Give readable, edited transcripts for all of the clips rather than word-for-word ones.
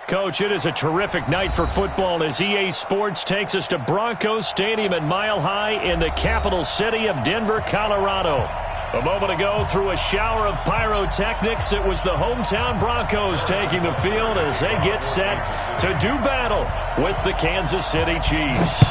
Coach, it is a terrific night for football as EA Sports takes us to Bronco Stadium at Mile High in the capital city of Denver, Colorado. A moment ago, through a shower of pyrotechnics, it was the hometown Broncos taking the field as they get set to do battle with the Kansas City Chiefs.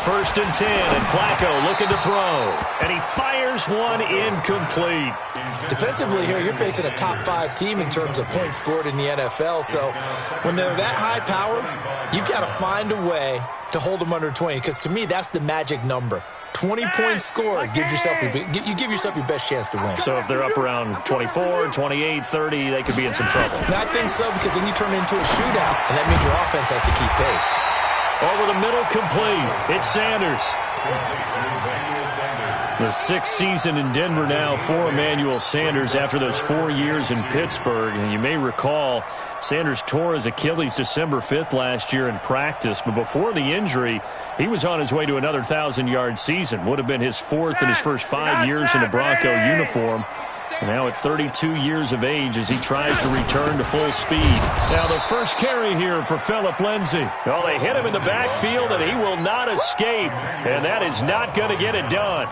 First and 10, and Flacco looking to throw. And he fires one incomplete. Defensively here, you're facing a top-5 team in terms of points scored in the NFL. So when they're that high-powered, you've got to find a way to hold them under 20. Because to me, that's the magic number. 20 points scored, you give yourself your best chance to win. So if they're up around 24, 28, 30, they could be in some trouble. I think so, because then you turn it into a shootout, and that means your offense has to keep pace. Over the middle, complete. It's Sanders. The 6th season in Denver now for Emmanuel Sanders after those 4 years in Pittsburgh. And you may recall, Sanders tore his Achilles December 5th last year in practice. But before the injury, he was on his way to another 1,000-yard season. Would have been his 4th in his first 5 years in a Bronco uniform. And now at 32 years of age as he tries to return to full speed. Now the first carry here for Phillip Lindsay. Well, they hit him in the backfield, and he will not escape. And that is not going to get it done.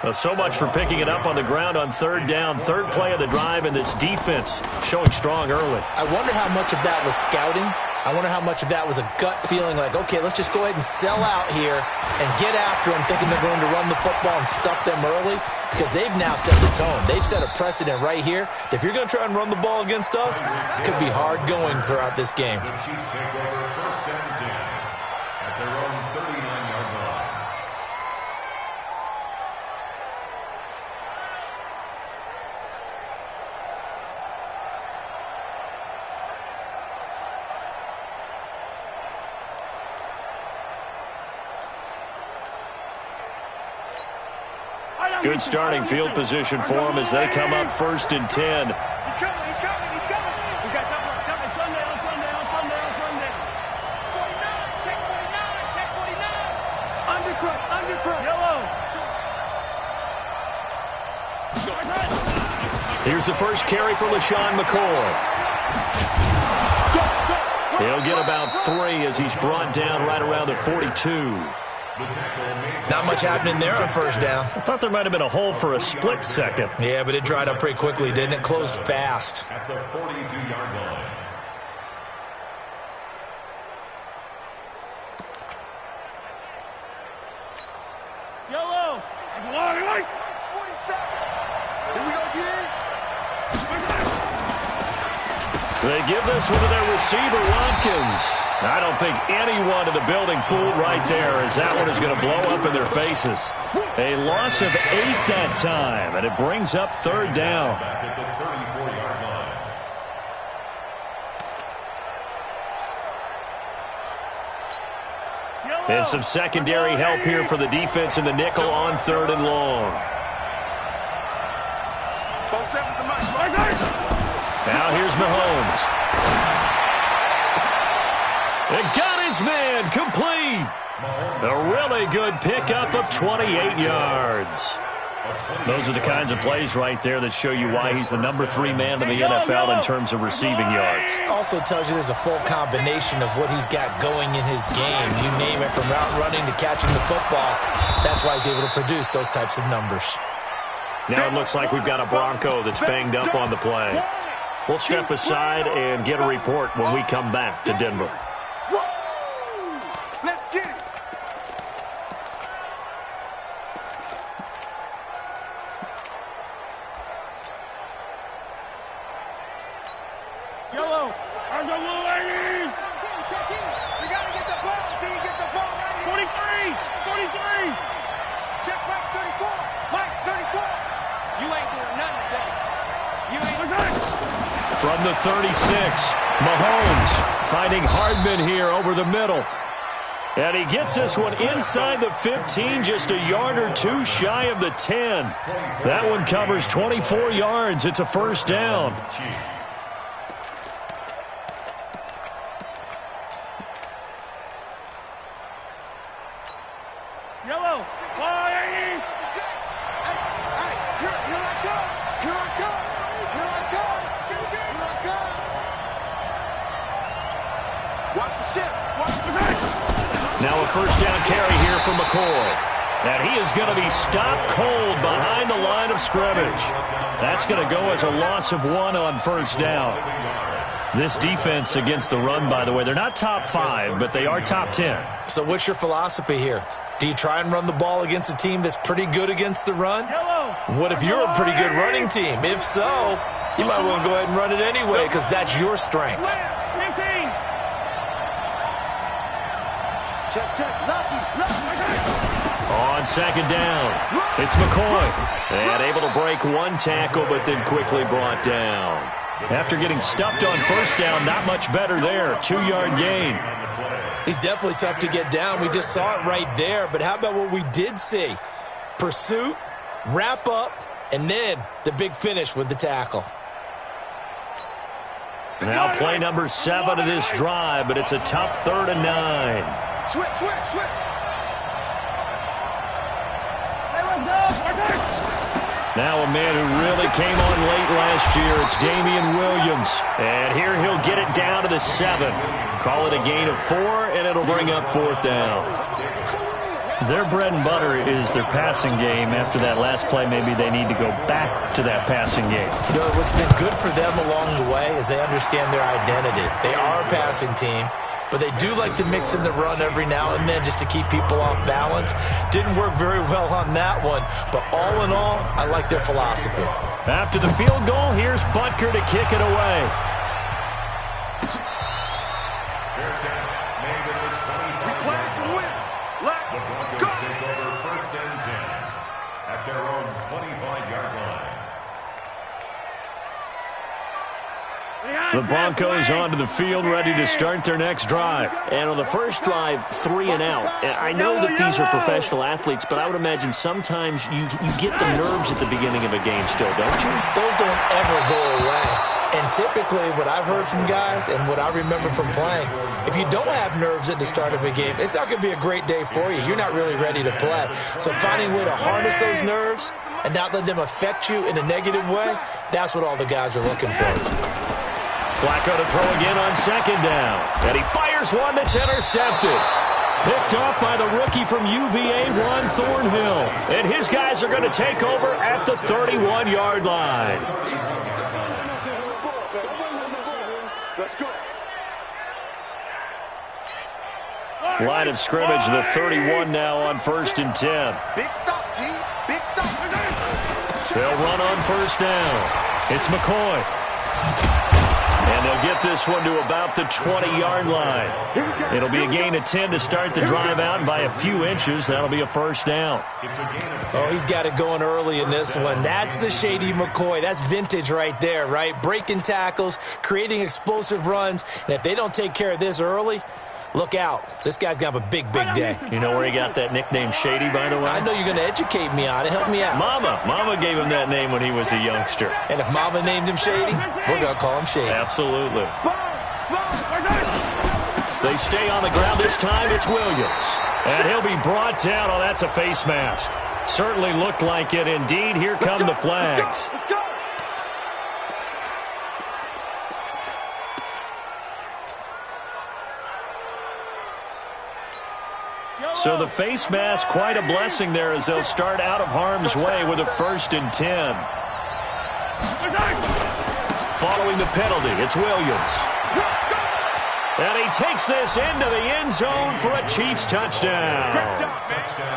Well, so much for picking it up on the ground on 3rd down. 3rd play of the drive, and this defense showing strong early. I wonder how much of that was scouting. I wonder how much of that was a gut feeling like, okay, let's just go ahead and sell out here and get after them, thinking they're going to run the football and stuff them early, because they've now set the tone. They've set a precedent right here. If you're going to try and run the ball against us, it could be hard going throughout this game. The Chiefs take over 1st and 10 at their own 39-yard line. Good starting field position for them as they come up 1st and 10. He's coming, he's coming, he's coming. We got something. Slow down. 49, check 49. Undercrook. Yellow. Here's the first carry for LaShawn McCoy. He'll get about 3 as he's brought down right around the 42. Not much happening there on 1st down. I thought there might have been a hole for a split second. Yeah, but it dried up pretty quickly, didn't it? Closed fast. At the 42-yard line. Yellow. Here we go again. They give this one to their receiver, Watkins. I don't think anyone in the building fooled right there, as that one is going to blow up in their faces. A loss of 8 that time, and it brings up 3rd down. Back at the 34-yard line. And some secondary help here for the defense in the nickel on 3rd and long. Now here's Mahomes. And got his man complete. A really good pickup of 28 yards. Those are the kinds of plays right there that show you why he's the number 3 man in the NFL in terms of receiving yards. Also tells you there's a full combination of what he's got going in his game. You name it, from route running to catching the football. That's why he's able to produce those types of numbers. Now it looks like we've got a Bronco that's banged up on the play. We'll step aside and get a report when we come back to Denver. Let's get it. Yellow. On the little ladies. Check in. We got to get the ball. Can you get the ball right here? 43. Check Mike 34. Mike 34. You ain't doing nothing today. You ain't. From the 36, Mahomes finding Hardman here over the middle. And he gets this one inside the 15, just a yard or two shy of the 10. That one covers 24 yards. It's a first down. Yellow. Fire! Here I come! Here I come! Here I come! Here I come! Watch the ship! Watch the ship! Now a first down carry here for McCoy. And he is going to be stopped cold behind the line of scrimmage. That's going to go as a loss of 1 on first down. This defense against the run, by the way, they're not top 5, but they are top 10. So what's your philosophy here? Do you try and run the ball against a team that's pretty good against the run? What if you're a pretty good running team? If so, you might want to go ahead and run it anyway because that's your strength. Check, lefty. On second down, it's McCoy. And able to break one tackle, but then quickly brought down. After getting stuffed on first down, not much better there. 2-yard gain. He's definitely tough to get down. We just saw it right there. But how about what we did see? Pursuit, wrap up, and then the big finish with the tackle. Now play number 7 of this drive, but it's a tough 3rd and 9. Switch. Now a man who really came on late last year, it's Damian Williams. And here he'll get it down to the 7. Call it a gain of 4, and it'll bring up 4th down. Their bread and butter is their passing game. After that last play, maybe they need to go back to that passing game. You know, what's been good for them along the way is they understand their identity. They are a passing team, but they do like to mix in the run every now and then just to keep people off balance. Didn't work very well on that one, but all in all, I like their philosophy. After the field goal, here's Butker to kick it away. We play to win. Let's The Broncos go. take over 1st and 10 at their own 25-yard line. The Broncos onto the field, ready to start their next drive. And on the first drive, 3 and out. And I know that these are professional athletes, but I would imagine sometimes you get the nerves at the beginning of a game still, don't you? Those don't ever go away. And typically what I've heard from guys and what I remember from playing, if you don't have nerves at the start of a game, it's not going to be a great day for you. You're not really ready to play. So finding a way to harness those nerves and not let them affect you in a negative way, that's what all the guys are looking for. Flacco to throw again on second down. And he fires one that's intercepted. Picked off by the rookie from UVA, Ron Thornhill. And his guys are going to take over at the 31-yard line. Let's go. Line of scrimmage, the 31 now on 1st and 10. Big stop, G. Big stop. They'll run on first down. It's McCoy. And they'll get this one to about the 20-yard line. It'll be a gain of 10 to start the drive out, and by a few inches, that'll be a first down. Oh, he's got it going early in this one. That's the Shady McCoy. That's vintage right there, right? Breaking tackles, creating explosive runs, and if they don't take care of this early, look out. This guy's going to have a big, big day. You know where he got that nickname Shady, by the way? I know you're going to educate me on it. Help me out. Mama gave him that name when he was a youngster. And if Mama named him Shady, we're going to call him Shady. Absolutely. They stay on the ground this time. It's Williams. And he'll be brought down. Oh, that's a face mask. Certainly looked like it. Indeed, here come the flags. Let's go. So the face mask, quite a blessing there as they'll start out of harm's way with a 1st and 10. Following the penalty, it's Williams. And he takes this into the end zone for a Chiefs touchdown.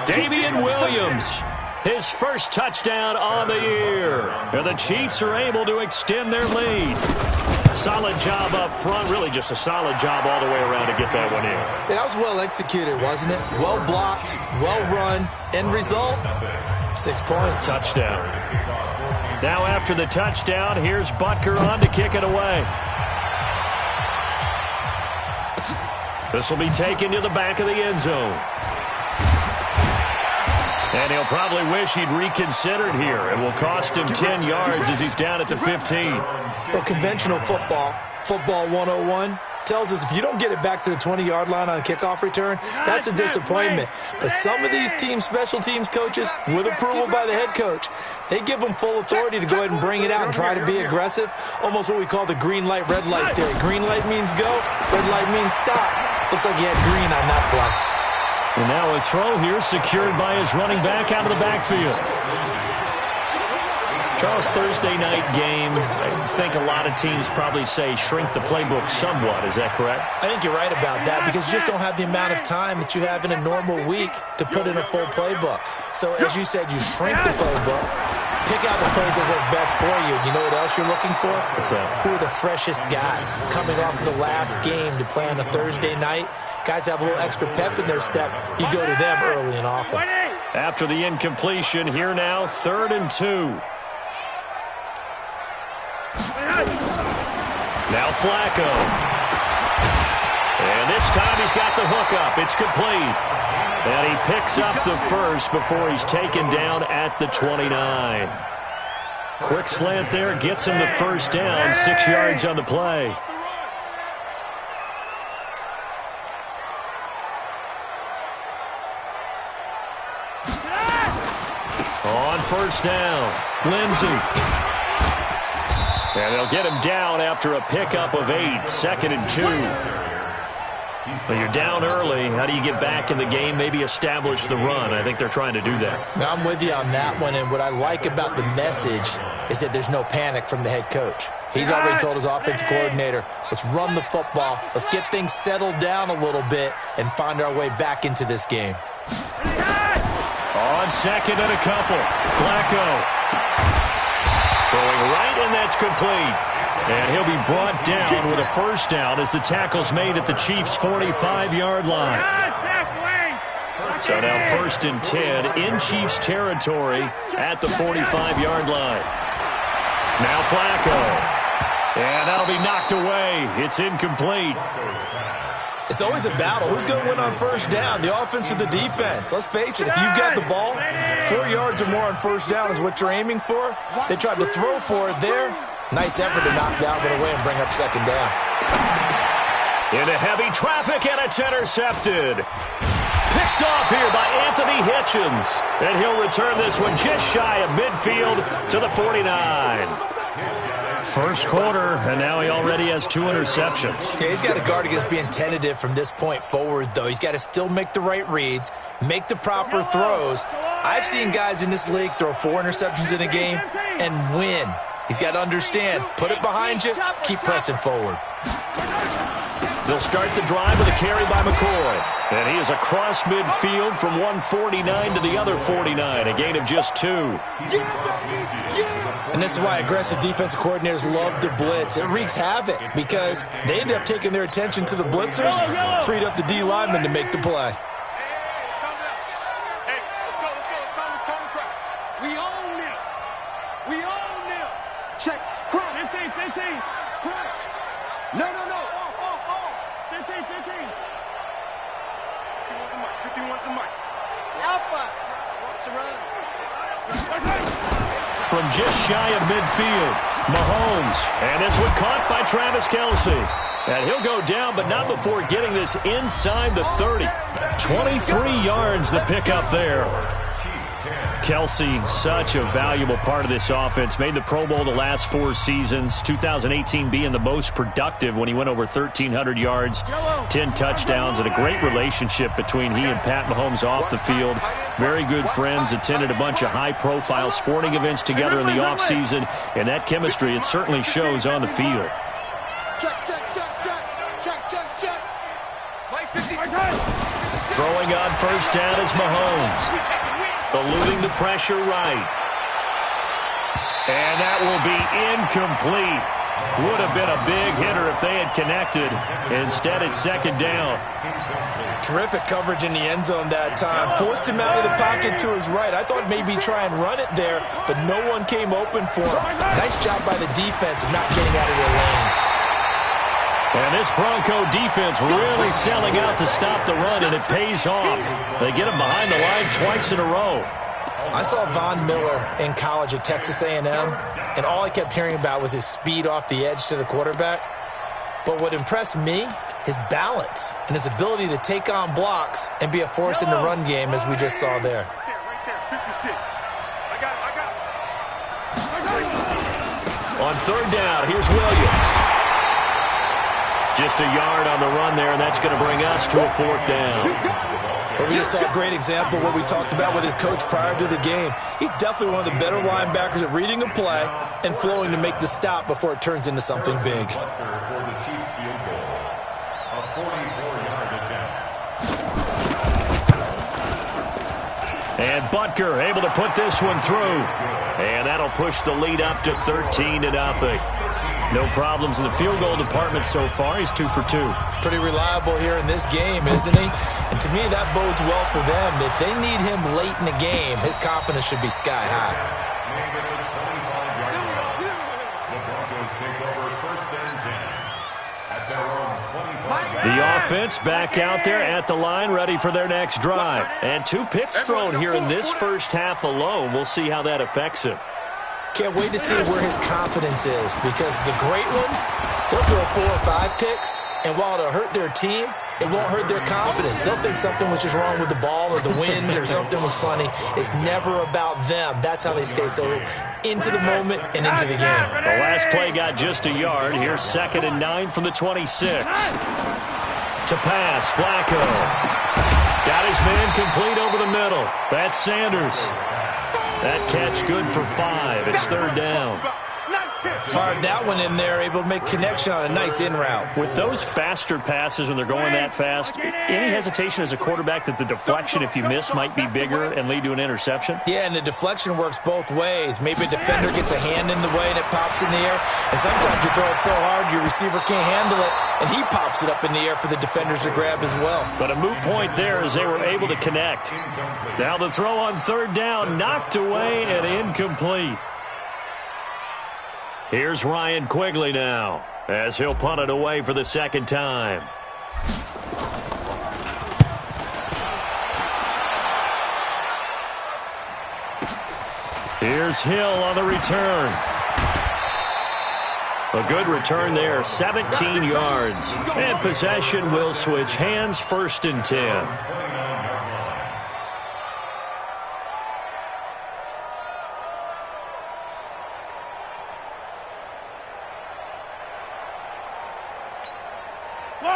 Damian Williams, his first touchdown on the year. And the Chiefs are able to extend their lead. Solid job up front, really just a solid job all the way around to get that one in. That was well executed, wasn't it? Well blocked, well run. End result, 6 points. Touchdown. Now after the touchdown, here's Butker on to kick it away. This will be taken to the back of the end zone. And he'll probably wish he'd reconsidered here. It will cost him 10 yards as he's down at the 15. Well, conventional football 101, tells us if you don't get it back to the 20-yard line on a kickoff return, that's a disappointment. But some of these special teams coaches, with approval by the head coach, they give them full authority to go ahead and bring it out and try to be aggressive, almost what we call the green light, red light theory. Green light means go, red light means stop. Looks like he had green on that play. And now a throw here secured by his running back out of the backfield. Charles, Thursday night game, I think a lot of teams probably say shrink the playbook somewhat. Is that correct? I think you're right about that because you just don't have the amount of time that you have in a normal week to put in a full playbook. So as you said, you shrink the playbook, pick out the plays that work best for you. You know what else you're looking for? What's that? Who are the freshest guys coming off the last game to play on a Thursday night? Guys have a little extra pep in their step. You go to them early and often. After the incompletion, here now, 3rd and 2. Now Flacco. And this time he's got the hook up. It's complete. And he picks up the first before he's taken down at the 29. Quick slant there, gets him the first down, 6 yards on the play. On first down, Lindsey. And they'll get him down after a pickup of 8, 2nd and 2. But you're down early. How do you get back in the game, maybe establish the run? I think they're trying to do that. Now, I'm with you on that one, and what I like about the message is that there's no panic from the head coach. He's already told his offensive coordinator, let's run the football, let's get things settled down a little bit and find our way back into this game. On 2nd and a couple, Flacco. Throwing right, and that's complete. And he'll be brought down with a first down as the tackle's made at the Chiefs' 45-yard line. So now 1st and 10 in Chiefs territory at the 45-yard line. Now Flacco. And that'll be knocked away. It's incomplete. It's always a battle. Who's going to win on first down, the offense or the defense? Let's face it, if you've got the ball, 4 yards or more on first down is what you're aiming for. They tried to throw for it there. Nice effort to knock that one away and bring up 2nd down. Into heavy traffic, and it's intercepted. Picked off here by Anthony Hitchens. And he'll return this one just shy of midfield to the 49. First quarter, and now he already has 2 interceptions. Yeah, he's got to guard against being tentative from this point forward, though. He's got to still make the right reads, make the proper throws. I've seen guys in this league throw 4 interceptions in a game and win. He's got to understand, put it behind you, keep pressing forward. They'll start the drive with a carry by McCoy. And he is across midfield from 149 to the other 49, a gain of just 2. And this is why aggressive defensive coordinators love to blitz. It wreaks havoc because they end up taking their attention to the blitzers, freed up the D lineman to make the play. Check. Crunch. 15. Crunch. No. 15. 51 the mic. Alpha. Watch the run. From just shy of midfield, Mahomes. And this one caught by Travis Kelce. And he'll go down, but not before getting this inside the 30. 23 yards the pickup there. Kelce, such a valuable part of this offense. Made the Pro Bowl the last 4 seasons. 2018 being the most productive when he went over 1,300 yards, 10 touchdowns, and a great relationship between he and Pat Mahomes off the field. Very good friends, attended a bunch of high-profile sporting events together in the offseason, and that chemistry, it certainly shows on the field. Check. Throwing on first down is Mahomes. Eluding the pressure right. And that will be incomplete. Would have been a big hitter if they had connected. Instead, it's 2nd down. Terrific coverage in the end zone that time. Forced him out of the pocket to his right. I thought maybe try and run it there, but no one came open for him. Nice job by the defense of not getting out of their lanes. And this Bronco defense really selling out to stop the run, and it pays off. They get him behind the line twice in a row. I saw Von Miller in college at Texas A&M, and all I kept hearing about was his speed off the edge to the quarterback. But what impressed me, his balance and his ability to take on blocks and be a force in the run game, as we just saw there. Right there, 56. I got it. On third down, here's Williams. Just a yard on the run there, and that's going to bring us to a fourth down. But we just saw a great example of what we talked about with his coach prior to the game. He's definitely one of the better linebackers at reading a play and flowing to make the stop before it turns into something big. For the Chiefs field goal, a 44-yard attempt. And Butker able to put this one through. And that'll push the lead up to 13-0. No problems in the field goal department so far. He's 2 for 2. Pretty reliable here in this game, isn't he? And to me, that bodes well for them. If they need him late in the game, his confidence should be sky high. The Broncos take over first and 10 at their own 25. The offense back out there at the line, ready for their next drive. And 2 picks thrown here in this first half alone. We'll see how that affects him. Can't wait to see where his confidence is, because the great ones, they'll throw 4 or 5 picks, and while it'll hurt their team, it won't hurt their confidence. They'll think something was just wrong with the ball or the wind or something was funny. It's never about them. That's how they stay so into the moment and into the game. The last play got just a yard. Here's 2nd and 9 from the 26. To pass, Flacco. Got his man complete over the middle. That's Sanders. That catch good for 5. It's 3rd down. Fired that one in there, able to make connection on a nice in route. With those faster passes when they're going that fast, any hesitation as a quarterback that the deflection, if you miss, might be bigger and lead to an interception? Yeah, and the deflection works both ways. Maybe a defender gets a hand in the way and it pops in the air. And sometimes you throw it so hard your receiver can't handle it, and he pops it up in the air for the defenders to grab as well. But a moot point there as they were able to connect. Now the throw on 3rd down, knocked away and incomplete. Here's Ryan Quigley now, as he'll punt it away for the 2nd time. Here's Hill on the return. A good return there, 17 yards. And possession will switch hands, 1st and 10.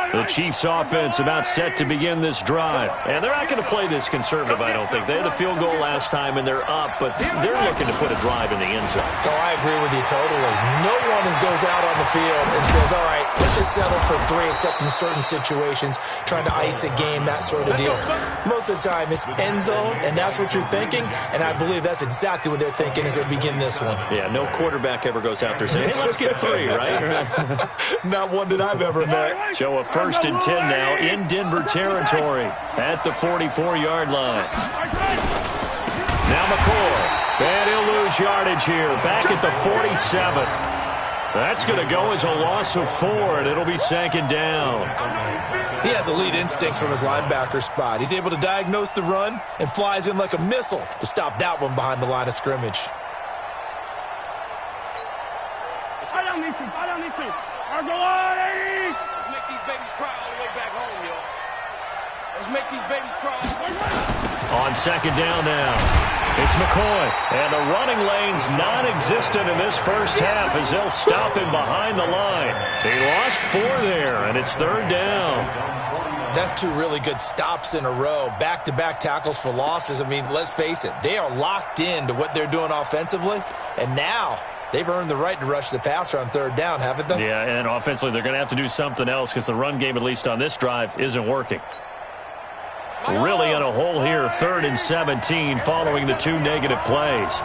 The Chiefs offense about set to begin this drive. And they're not going to play this conservative, I don't think. They had the field goal last time, and they're up, but they're looking to put a drive in the end zone. Oh, I agree with you totally. No one goes out on the field and says, all right, let's just settle for 3, except in certain situations, trying to ice a game, that sort of deal. Most of the time, it's end zone, and that's what you're thinking, and I believe that's exactly what they're thinking as they begin this one. Yeah, no quarterback ever goes out there saying, hey, let's get 3, right? Not one that I've ever met. So a 1st and 10 now in Denver territory at the 44-yard line. Now McCoy, and he'll lose yardage here, back at the 47. That's going to go as a loss of 4, and it'll be 2nd down. He has elite instincts from his linebacker spot. He's able to diagnose the run and flies in like a missile to stop that one behind the line of scrimmage. Fight down these two. Fight down these two. Let's go on, 80. Let's make these babies cry all the way back home, yo. Let's make these babies cry. On 2nd down now, it's McCoy. And the running lane's non-existent in this first half as they'll stop him behind the line. He lost 4 there, and it's 3rd down. That's 2 really good stops in a row. Back-to-back tackles for losses. I mean, let's face it, they are locked in to what they're doing offensively, and now they've earned the right to rush the passer on 3rd down, haven't they? Yeah, and offensively, they're going to have to do something else because the run game, at least on this drive, isn't working. Really in a hole here, 3rd and 17 following the 2 negative plays.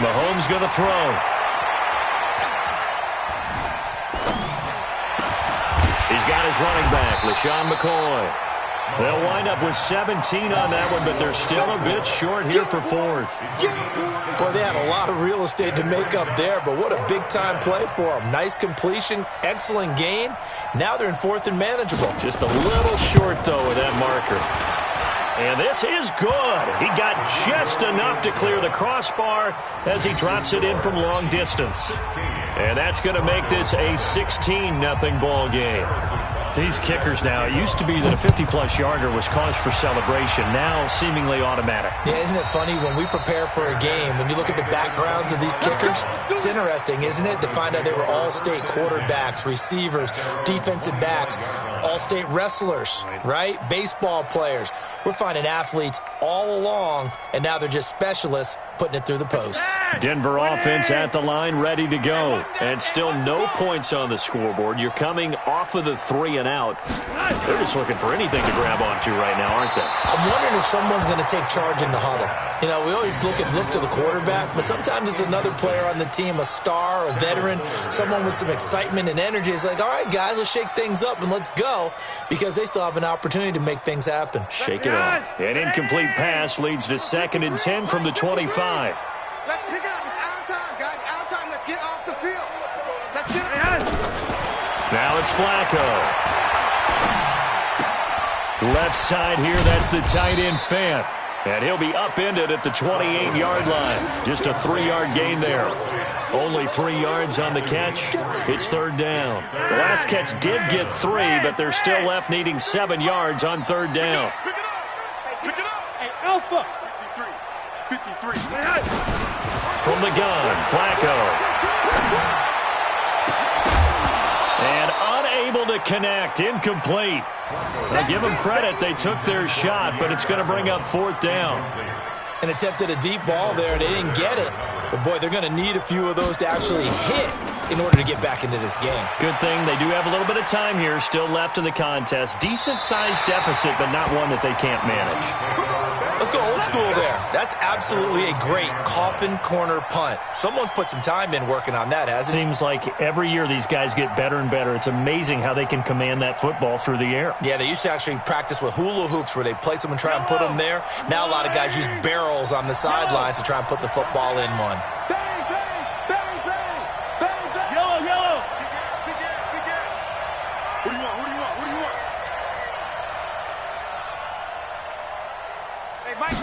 Mahomes going to throw. He's got his running back, LaShawn McCoy. They'll wind up with 17 on that one, but they're still a bit short here for fourth. Boy, they had a lot of real estate to make up there, but what a big-time play for them. Nice completion, excellent gain. Now they're in fourth and manageable. Just a little short, though, with that marker. And this is good. He got just enough to clear the crossbar as he drops it in from long distance. And that's going to make this a 16-0 ball game. These kickers now, it used to be that a 50-plus yarder was cause for celebration. Now seemingly automatic. Yeah, isn't it funny when we prepare for a game, when you look at the backgrounds of these kickers, it's interesting, isn't it, to find out they were all-state quarterbacks, receivers, defensive backs, all-state wrestlers, right? Baseball players. We're finding athletes all along, and now they're just specialists putting it through the posts. Denver offense at the line, ready to go. And still no points on the scoreboard. You're coming off of the 3 and out. They're just looking for anything to grab onto right now, aren't they? I'm wondering if someone's going to take charge in the huddle. You know, we always look to the quarterback, but sometimes it's another player on the team, a star, a veteran, someone with some excitement and energy. It's like, all right, guys, let's shake things up and let's go, because they still have an opportunity to make things happen. Shake it off. An incomplete pass leads to 2nd and 10 from the 25. Let's pick it up. It's out of time, guys. Out of time. Let's get off the field. Let's get it. Now it's Flacco. Left side here, that's the tight end Fant. And he'll be upended at the 28-yard line. Just a 3-yard gain there. Only 3 yards on the catch. It's 3rd down. The last catch did get 3, but they're still left needing 7 yards on 3rd down. Pick it up. Pick it up. Hey, Alpha. 53. From the gun, Flacco. And unable to connect, incomplete. Now give them credit, they took their shot, but it's going to bring up 4th down. And attempted a deep ball there, they didn't get it. But, boy, they're going to need a few of those to actually hit in order to get back into this game. Good thing they do have a little bit of time here still left in the contest. Decent-sized deficit, but not one that they can't manage. Let's go old school there. That's absolutely a great coffin corner punt. Someone's put some time in working on that, hasn't it? Seems like every year these guys get better and better. It's amazing how they can command that football through the air. Yeah, they used to actually practice with hula hoops where they place them and try and put them there. Now a lot of guys use barrels on the sidelines to try and put the football in one. Bang, bang, bang, bang, bang, bang. Yellow. Big gap. Who do you want? Hey, Mike,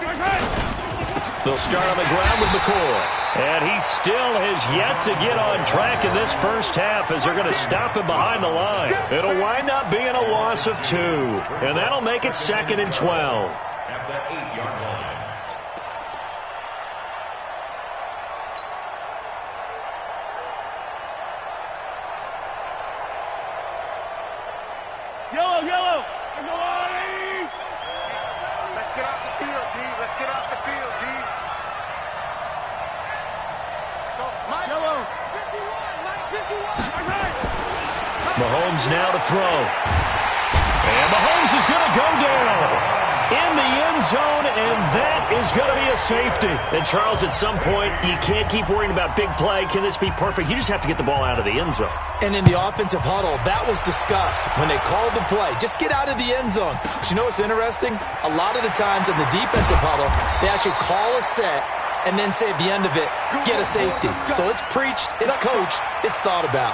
They'll start on the ground with McCoy. And he still has yet to get on track in this first half as they're going to stop him behind the line. It'll wind up being a loss of 2. And that'll make it 2nd and 12. At the 8-yard line. Yellow. Let's get off the field, D. Go, Mike. Yellow. 51, Mike, 51. Mahomes now to throw. And Mahomes is going to go down in the end zone, and that is going to be a safety. And, Charles, at some point, you can't keep worrying about big play. Can this be perfect? You just have to get the ball out of the end zone. And in the offensive huddle, that was discussed when they called the play. Just get out of the end zone. But you know what's interesting? A lot of the times in the defensive huddle, they actually call a set and then say at the end of it, get a safety. So it's preached, it's coached, it's thought about.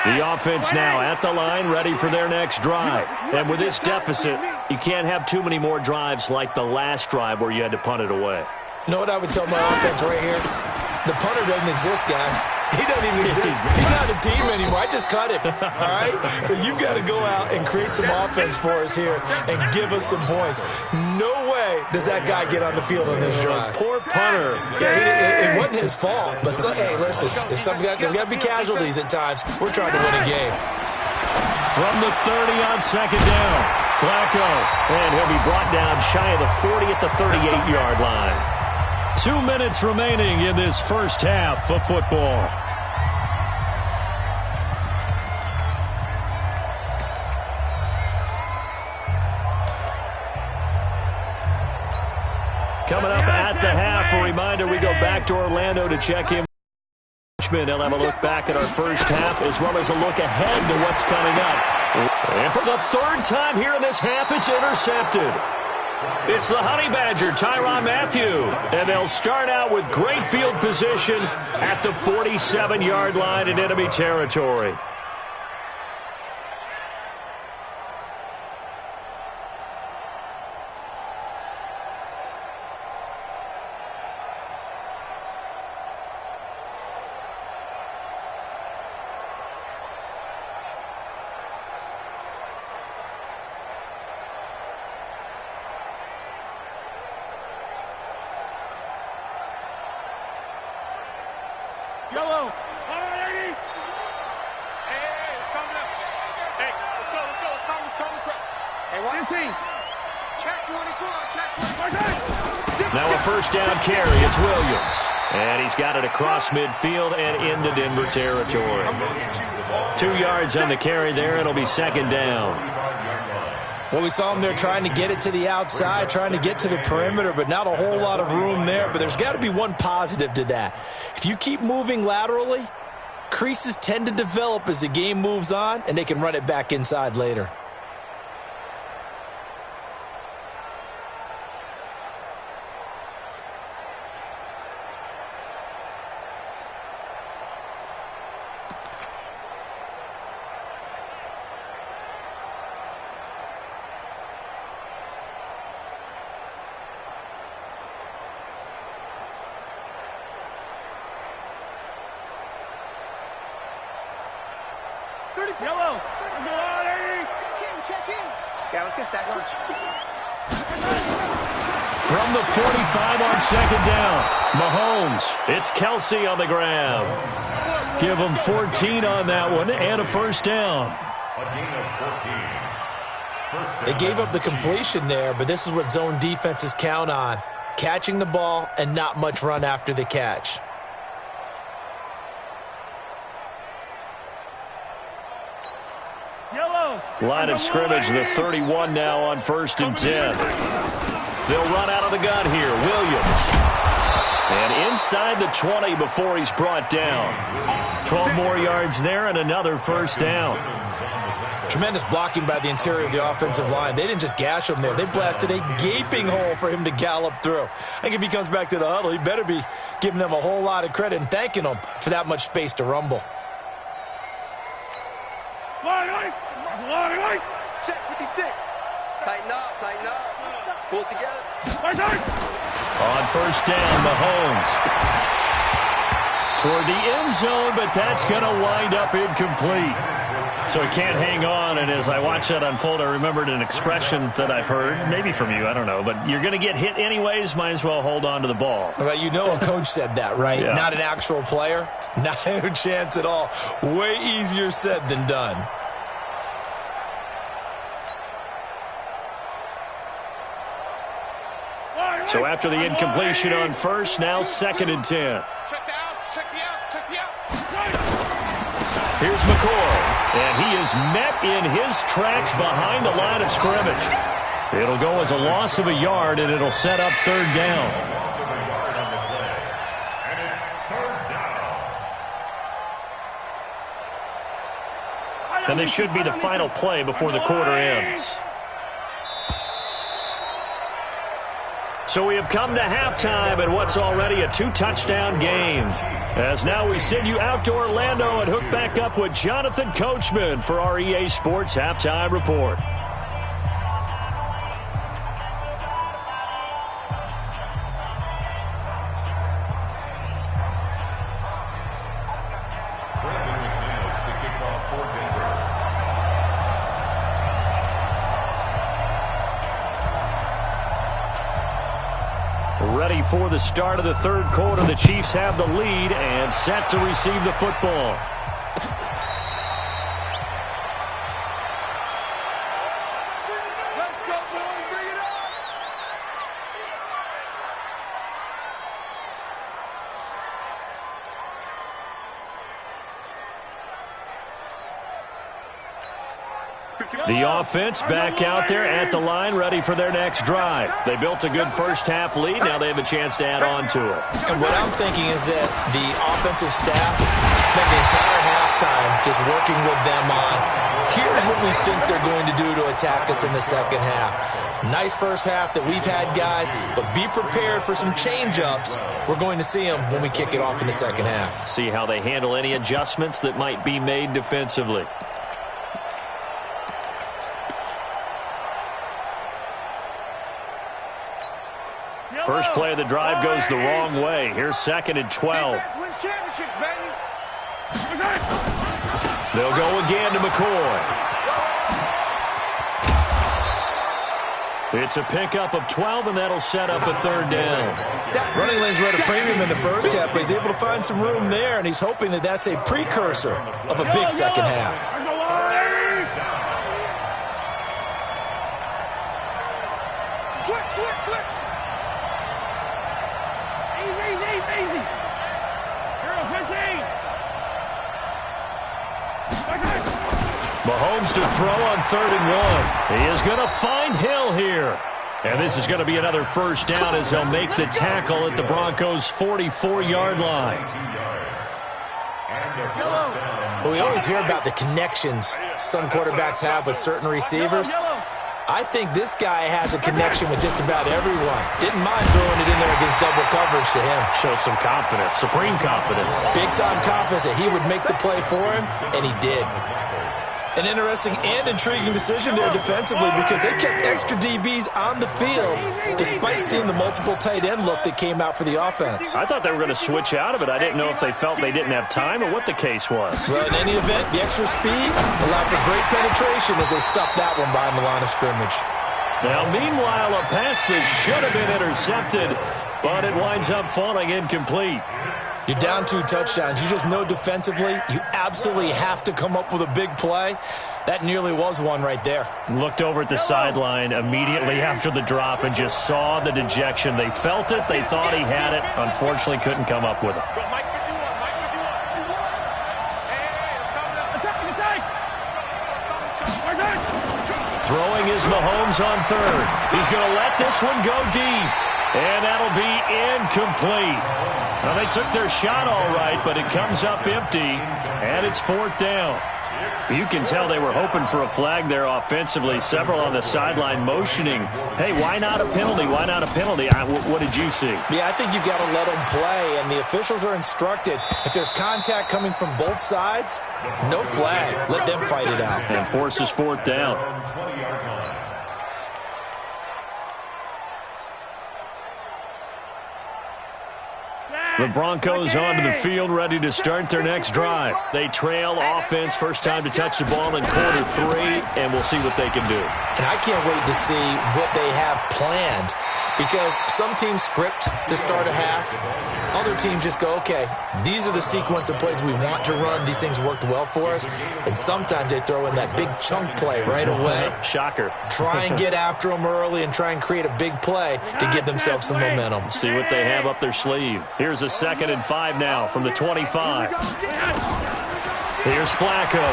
The offense now at the line, ready for their next drive. And with this deficit, you can't have too many more drives like the last drive where you had to punt it away. You know what I would tell my offense right here? The punter doesn't exist, guys. He doesn't even exist. He's not a team anymore. I just cut him, all right? So you've got to go out and create some offense for us here and give us some points. No way does that guy get on the field on this drive. Poor punter. Yeah, it wasn't his fault. But, hey, listen, there's got to be casualties at times. We're trying to win a game. From the 30 on 2nd down, Flacco. And he'll be brought down shy of the 40 at the 38-yard line. 2 minutes remaining in this first half of football. Coming up at the half, a reminder, we go back to Orlando to check in. They'll have a look back at our first half as well as a look ahead to what's coming up And for the third time here in this half, it's intercepted. It's the Honey Badger, Tyrann Mathieu. And they'll start out with great field position at the 47-yard line in enemy territory. Yellow. All right, ladies. Hey, it's coming up. Hey, let's go. It's coming quick. Hey, 15. Check 24. Check 24. Now a first down carry. It's Williams. And he's got it across midfield and into Denver territory. 2 yards on the carry there. It'll be second down. Well, we saw him there trying to get it to the outside, trying to get to the perimeter, but not a whole lot of room there. But there's got to be one positive to that. If you keep moving laterally, creases tend to develop as the game moves on, and they can run it back inside later. Yellow. Check in. Yeah, let's get sack lunch. From the 45 on second down, Mahomes. It's Kelsey on the grab. Give him 14 on that one and a first down. A gain of 14. First down. They gave up the completion there, but this is what zone defenses count on. Catching the ball and not much run after the catch. Line of scrimmage, the 31 now on 1st and 10. They'll run out of the gun here. Williams. And inside the 20 before he's brought down. 12 more yards there and another first down. Tremendous blocking by the interior of the offensive line. They didn't just gash him there. They blasted a gaping hole for him to gallop through. I think if he comes back to the huddle, he better be giving them a whole lot of credit and thanking them for that much space to rumble. Check 56. Tighten up. Let's pull it together. On first down, Mahomes. Toward the end zone, but that's going to wind up incomplete. So he can't hang on, and as I watch that unfold, I remembered an expression that I've heard, maybe from you, I don't know, but you're going to get hit anyways, might as well hold on to the ball. Well, you know a coach said that, right? Yeah. Not an actual player. Not a chance at all. Way easier said than done. So after the incompletion on first, now 2nd and 10. Check the outs. Here's McCoy, and he is met in his tracks behind the line of scrimmage. It'll go as a loss of a yard, and it'll set up 3rd down. Loss of a yard on the play. And it's 3rd down. And this should be the final play before the quarter ends. So we have come to halftime in what's already a 2-touchdown game. As now we send you out to Orlando and hook back up with Jonathan Coachman for our EA Sports Halftime Report. Ready for the start of the 3rd quarter. The Chiefs have the lead and set to receive the football. Let's go, boys. Bring it on. The offense back out there at the line, ready for their next drive. They built a good first-half lead. Now they have a chance to add on to it. And what I'm thinking is that the offensive staff spent the entire half halftime, just working with them on, here's what we think they're going to do to attack us in the second half. Nice first half that we've had, guys, but be prepared for some change-ups. We're going to see them when we kick it off in the second half. See how they handle any adjustments that might be made defensively. First play of the drive goes the wrong way. Here's 2nd and 12. They'll go again to McCoy. It's a pickup of 12, and that'll set up a 3rd down. Running lanes were at a premium in the first half, but he's able to find some room there, and he's hoping that that's a precursor of a big second half. Switch. Easy. Girl, 15. Mahomes to throw on 3rd and 1. He is going to find Hill here. And this is going to be another first down as they'll make the tackle at the Broncos' 44-yard line. Well, we always hear about the connections some quarterbacks have with certain receivers. I think this guy has a connection with just about everyone. Didn't mind throwing it in there against double coverage to him. Shows some confidence, supreme confidence. Big-time confidence that he would make the play for him, and he did. An interesting and intriguing decision there defensively because they kept extra DBs on the field despite seeing the multiple tight end look that came out for the offense. I thought they were going to switch out of it. I didn't know if they felt they didn't have time or what the case was. Well, in any event, the extra speed allowed for great penetration as they stuffed that one behind the line of scrimmage. Now, meanwhile, a pass that should have been intercepted, but it winds up falling incomplete. You're down 2 touchdowns. You just know defensively you absolutely have to come up with a big play. That nearly was one right there. Looked over at the sideline immediately after the drop and just saw the dejection. They felt it. They thought he had it. Unfortunately, couldn't come up with it. Throwing is Mahomes on 3rd. He's going to let this one go deep. And that'll be incomplete. Now, they took their shot all right, but it comes up empty, and it's 4th down. You can tell they were hoping for a flag there offensively. Several on the sideline motioning, hey, why not a penalty? Why not a penalty? What did you see? Yeah, I think you've got to let them play, and the officials are instructed. If there's contact coming from both sides, no flag. Let them fight it out. And forces 4th down. The Broncos onto the field, ready to start their next drive. They trail offense, first time to touch the ball in quarter 3, and we'll see what they can do. And I can't wait to see what they have planned because some teams script to start a half. Other teams just go, okay, these are the sequence of plays we want to run. These things worked well for us. And sometimes they throw in that big chunk play right away. Shocker. Try and get after them early and try and create a big play to give themselves some momentum. See what they have up their sleeve. Here's a 2nd and 5 now from the 25. Here's Flacco.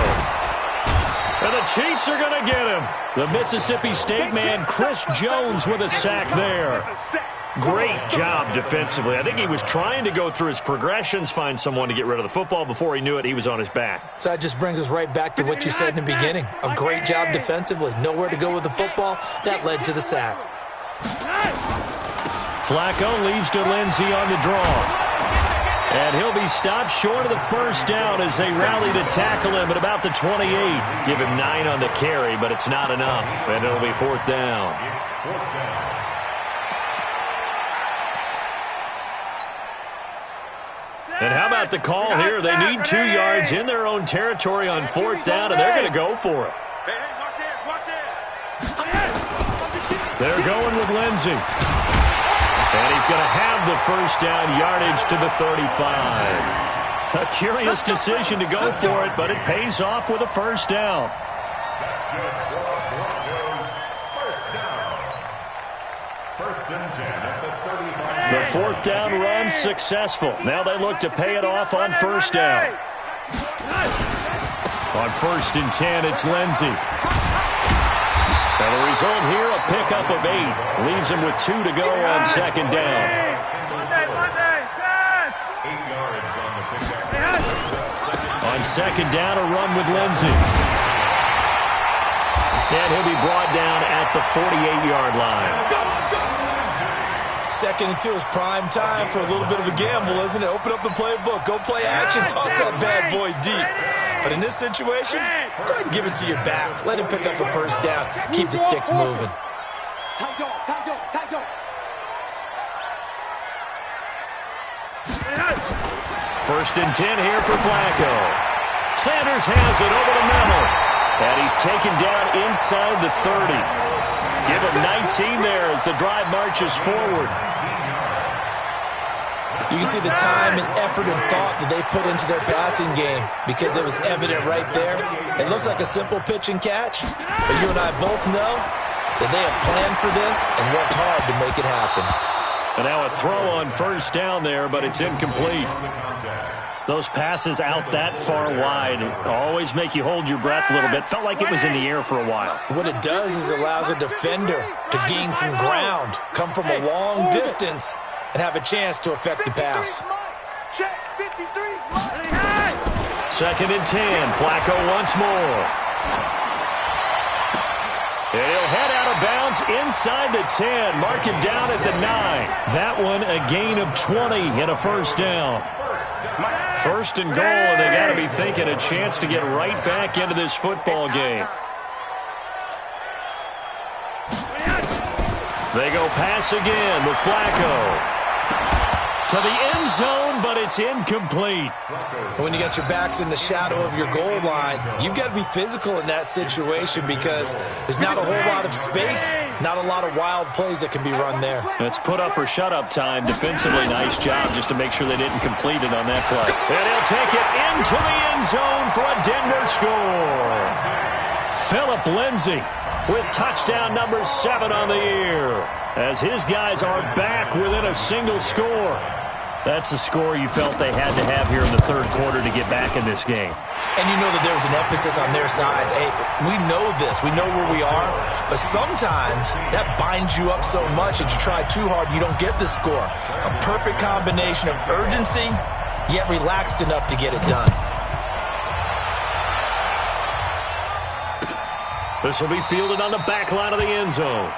And the Chiefs are going to get him. The Mississippi State man, Chris Jones, with a sack there. Great job defensively. I think he was trying to go through his progressions, find someone to get rid of the football. Before he knew it, he was on his back. So that just brings us right back to what you said in the beginning. A great job defensively. Nowhere to go with the football. That led to the sack. Flacco leaves to Lindsey on the draw. And he'll be stopped short of the first down as they rally to tackle him at about the 28. Give him 9 on the carry, but it's not enough. And it'll be 4th down. And how about the call here? They need 2 yards in their own territory on 4th down, and they're going to go for it. They're going with Lindsey. And he's going to have the first down yardage to the 35. A curious decision to go for it, but it pays off with a first down. That's good for Broncos. First down. 1st and 10 at the 35. The 4th down run successful. Now they look to pay it off on first down. On 1st and 10, it's Lindsey. And the result here, a pickup of 8. Leaves him with 2 to go on 2nd down. 8 yards on the pickup. On On second down, a run with Lindsey. And he'll be brought down at the 48-yard line. Second and 2 is prime time for a little bit of a gamble, isn't it? Open up the playbook, go play action, toss that bad boy deep. But in this situation, go ahead and give it to your back. Let him pick up a first down. Keep the sticks moving. First and 10 here for Flacco. Sanders has it over the middle. And he's taken down inside the 30. Give him 19 there as the drive marches forward. You can see the time and effort and thought that they put into their passing game because it was evident right there. It looks like a simple pitch and catch, but you and I both know that they have planned for this and worked hard to make it happen. And now a throw on first down there, but it's incomplete. Those passes out that far wide always make you hold your breath a little bit. Felt like it was in the air for a while. What it does is it allows a defender to gain some ground, come from a long distance, and have a chance to affect the pass. Second and 10. Flacco once more. And he'll head out of bounds inside the 10. Mark him down at the 9. That one a gain of 20 and a first down. First and goal, and they got to be thinking a chance to get right back into this football game. They go pass again with Flacco. To the end zone, but it's incomplete. When you got your backs in the shadow of your goal line, you've got to be physical in that situation because there's not a whole lot of space, not a lot of wild plays that can be run there. It's put up or shut up time. Defensively, nice job just to make sure they didn't complete it on that play. And he'll take it into the end zone for a Denver score. Phillip Lindsay with touchdown number 7 on the year as his guys are back within a single score. That's a score you felt they had to have here in the third quarter to get back in this game. And you know that there was an emphasis on their side. Hey, we know this. We know where we are. But sometimes that binds you up so much that you try too hard, you don't get the score. A perfect combination of urgency, yet relaxed enough to get it done. This will be fielded on the back line of the end zone.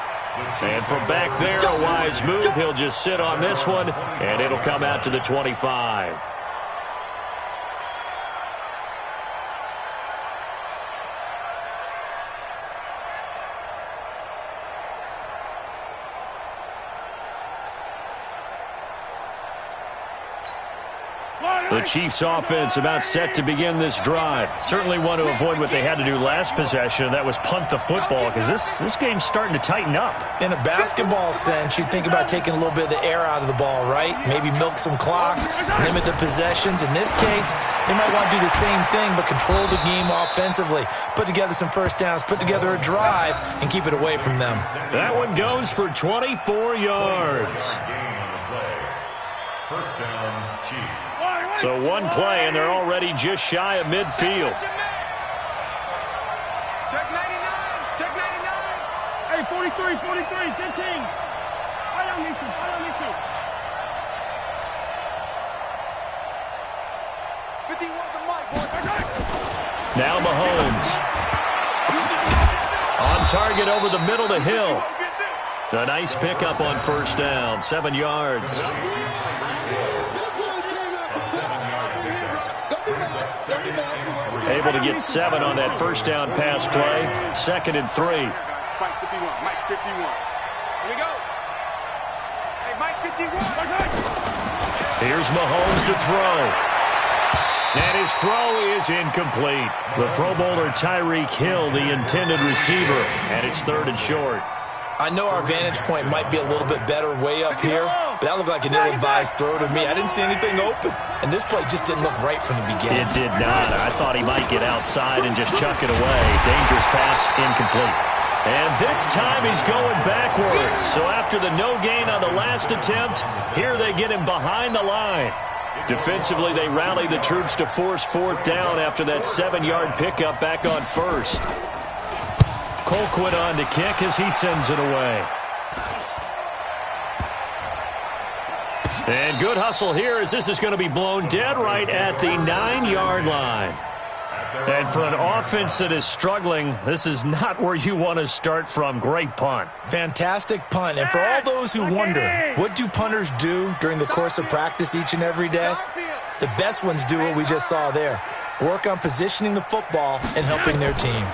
And from back there, a wise move. He'll just sit on this one, and it'll come out to the 25. The Chiefs offense about set to begin this drive. Certainly want to avoid what they had to do last possession, and that was punt the football, because this game's starting to tighten up. In a basketball sense, you think about taking a little bit of the air out of the ball, right? Maybe milk some clock, limit the possessions. In this case, they might want to do the same thing, but control the game offensively. Put together some first downs, put together a drive, and keep it away from them. That one goes for 24 yards. First down, Chiefs. So one play, and they're already just shy of midfield. Check 99. Check 99. Hey, 43, 43, 15. I don't need to. 51 to Mike, boy. Now Mahomes. On target over the middle to Hill. A nice pickup on first down, 7 yards. Able to get 7 on that first down pass play. 2nd and 3. Mike 51. Mike 51. Here we go. Hey, Mike 51. Here's Mahomes to throw. And his throw is incomplete. The Pro Bowler Tyreek Hill, the intended receiver, and it's 3rd and short. I know our vantage point might be a little bit better way up here, but that looked like an ill-advised throw to me. I didn't see anything open, and this play just didn't look right from the beginning. It did not. I thought he might get outside and just chuck it away. Dangerous pass, incomplete. And this time he's going backwards. So after the no gain on the last attempt, here they get him behind the line. Defensively, they rally the troops to force 4th down after that 7-yard pickup back on first. Colquitt on to kick as he sends it away. And good hustle here as this is going to be blown dead right at the 9-yard line. And for an offense that is struggling, this is not where you want to start from. Great punt. Fantastic punt. And for all those who wonder, what do punters do during the course of practice each and every day? The best ones do what we just saw there. Work on positioning the football and helping their team.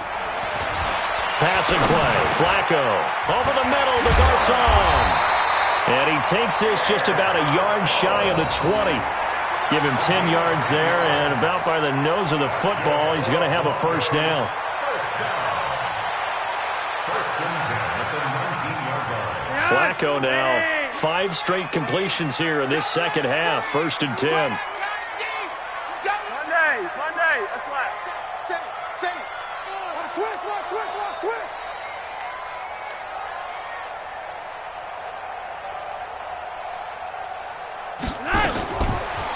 Passing play. Flacco over the middle to Garcon. And he takes this just about a yard shy of the 20. Give him 10 yards there, and about by the nose of the football, he's going to have a first down. Flacco now, 5 straight completions here in this second half. 1st and 10. Monday, that's right. Say it. Switch.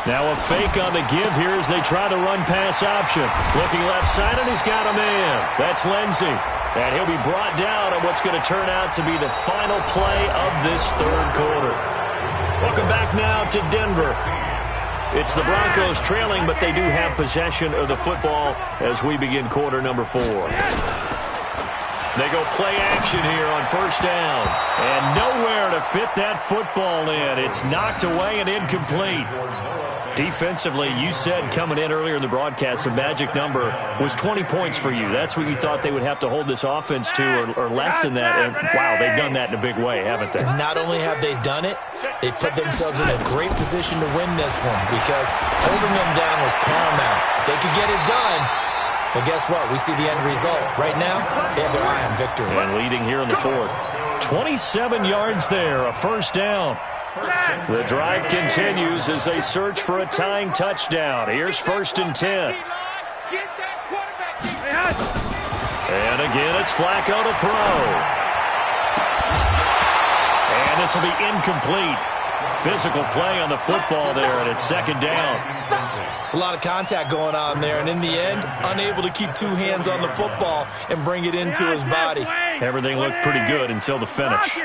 Now a fake on the give here as they try to run pass option. Looking left side, and he's got a man. That's Lindsey. And he'll be brought down on what's going to turn out to be the final play of this third quarter. Welcome back now to Denver. It's the Broncos trailing, but they do have possession of the football as we begin quarter number 4. They go play action here on first down. And nowhere to fit that football in. It's knocked away and incomplete. Defensively, you said coming in earlier in the broadcast, the magic number was 20 points for you. That's what you thought they would have to hold this offense to, or less than that. And, wow, they've done that in a big way, haven't they? Not only have they done it, they put themselves in a great position to win this one because holding them down was paramount. If they could get it done, well, guess what? We see the end result. Right now, they have their eye on victory. And leading here in the 4th. 27 yards there, a first down. The drive continues as they search for a tying touchdown. Here's 1st and 10. And again, it's Flacco to throw. And this will be incomplete. Physical play on the football there, and it's 2nd down. It's a lot of contact going on there, and in the end, unable to keep 2 hands on the football and bring it into his body. Everything looked pretty good until the finish.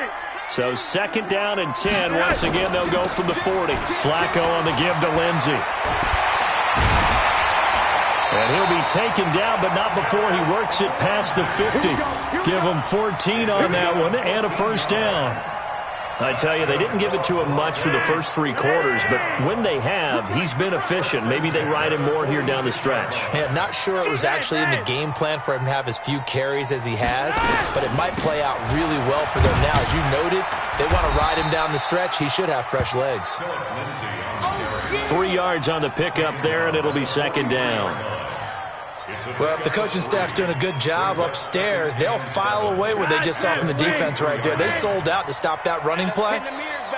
So 2nd down and 10. Once again, they'll go from the 40. Flacco on the give to Lindsey. And he'll be taken down, but not before he works it past the 50. Give him 14 on that one and a first down. I tell you, they didn't give it to him much for the first 3 quarters, but when they have, he's been efficient. Maybe they ride him more here down the stretch. Yeah, not sure it was actually in the game plan for him to have as few carries as he has, but it might play out really well for them now. As you noted, they want to ride him down the stretch. He should have fresh legs. 3 yards on the pickup there, and it'll be 2nd down. Well, if the coaching staff's doing a good job upstairs, they'll file away what they just saw from the defense right there. They sold out to stop that running play.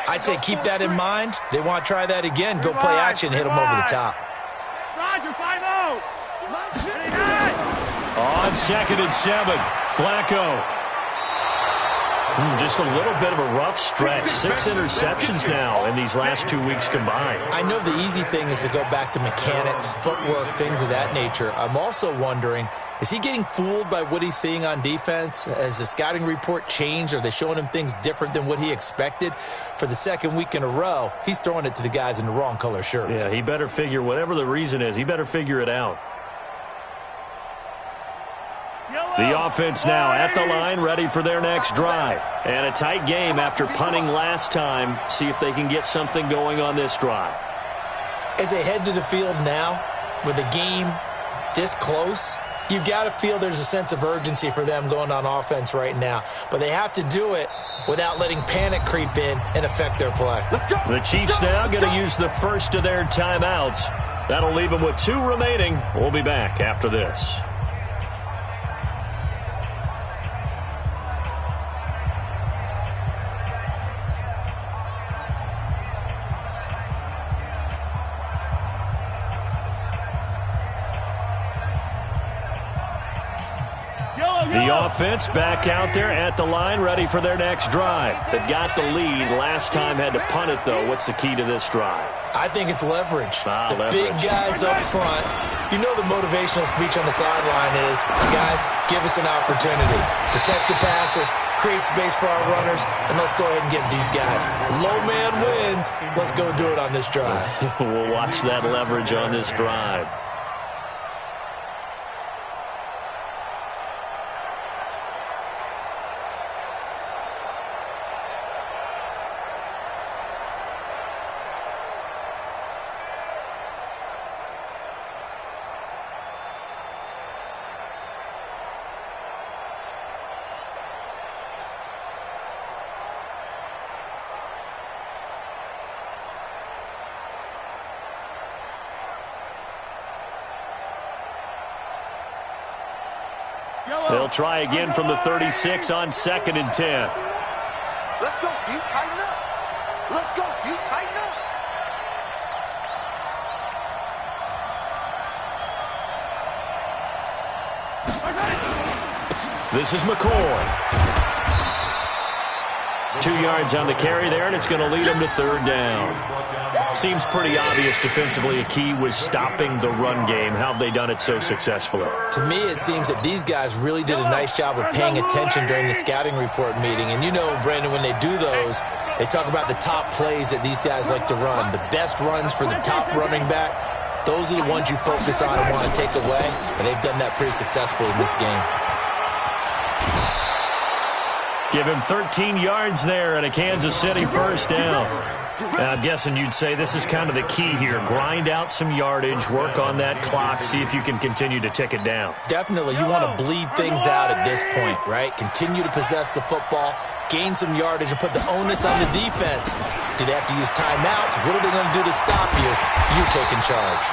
I'd say keep that in mind. They want to try that again. Go play action, hit them over the top. On 2nd and 7, Flacco. Just a little bit of a rough stretch. 6 interceptions now in these last 2 weeks combined. I know the easy thing is to go back to mechanics, footwork, things of that nature. I'm also wondering, is he getting fooled by what he's seeing on defense? Has the scouting report changed? Are they showing him things different than what he expected? For the 2nd week in a row, he's throwing it to the guys in the wrong color shirts. Yeah, he better figure, whatever the reason is, he better figure it out. The offense now at the line, ready for their next drive. And a tight game after punting last time. See if they can get something going on this drive. As they head to the field now, with the game this close, you've got to feel there's a sense of urgency for them going on offense right now. But they have to do it without letting panic creep in and affect their play. The Chiefs now going to use the first of their timeouts. That'll leave them with 2 remaining. We'll be back after this. The offense back out there at the line, ready for their next drive. They've got the lead. Last time had to punt it, though. What's the key to this drive? I think it's leverage. Leverage. Big guys up front. You know the motivational speech on the sideline is, guys, give us an opportunity. Protect the passer, create space for our runners, and let's go ahead and get these guys. Low man wins. Let's go do it on this drive. We'll watch that leverage on this drive. They'll try again from the 36 on 2nd and 10. Let's go, D. Tighten up. Let's go, D. Tighten up. This is McCoy. 2 yards on the carry there, and it's going to lead him to 3rd down. Seems pretty obvious defensively a key was stopping the run game. How have they done it so successfully? To me, it seems that these guys really did a nice job of paying attention during the scouting report meeting. And you know, Brandon, when they do those, they talk about the top plays that these guys like to run. The best runs for the top running back, those are the ones you focus on and want to take away. And they've done that pretty successfully in this game. Give him 13 yards there and a Kansas City 1st down. I'm guessing you'd say this is kind of the key here. Grind out some yardage, work on that clock, see if you can continue to tick it down. Definitely. You want to bleed things out at this point, right? Continue to possess the football, gain some yardage, and put the onus on the defense. Do they have to use timeouts? What are they going to do to stop you? You're taking charge.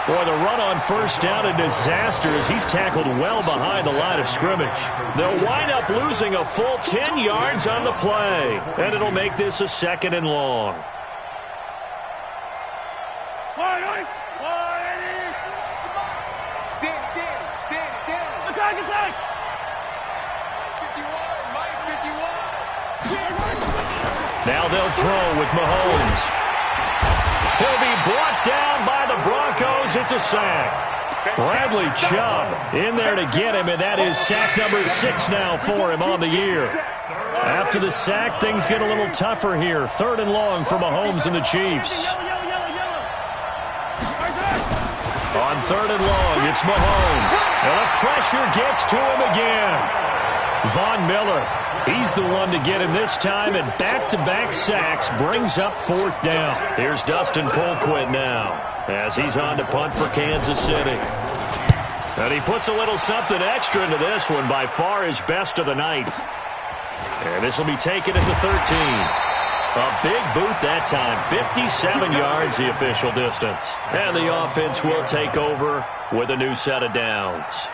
Boy, the run on 1st down a disaster as he's tackled well behind the line of scrimmage. They'll wind up losing a full 10 yards on the play, and it'll make this a 2nd and long. Now they'll throw with Mahomes. He'll be brought down by the Broncos. It's a sack. Bradley Chubb in there to get him, and that is sack number 6 now for him on the year. After the sack, things get a little tougher here. 3rd and long for Mahomes and the Chiefs. On 3rd and long, it's Mahomes. And the pressure gets to him again. Von Miller, he's the one to get him this time, and back-to-back sacks brings up 4th down. Here's Dustin Colquitt now as he's on to punt for Kansas City. And he puts a little something extra into this one, by far his best of the night. And this will be taken at the 13. A big boot that time, 57 yards the official distance. And the offense will take over with a new set of downs.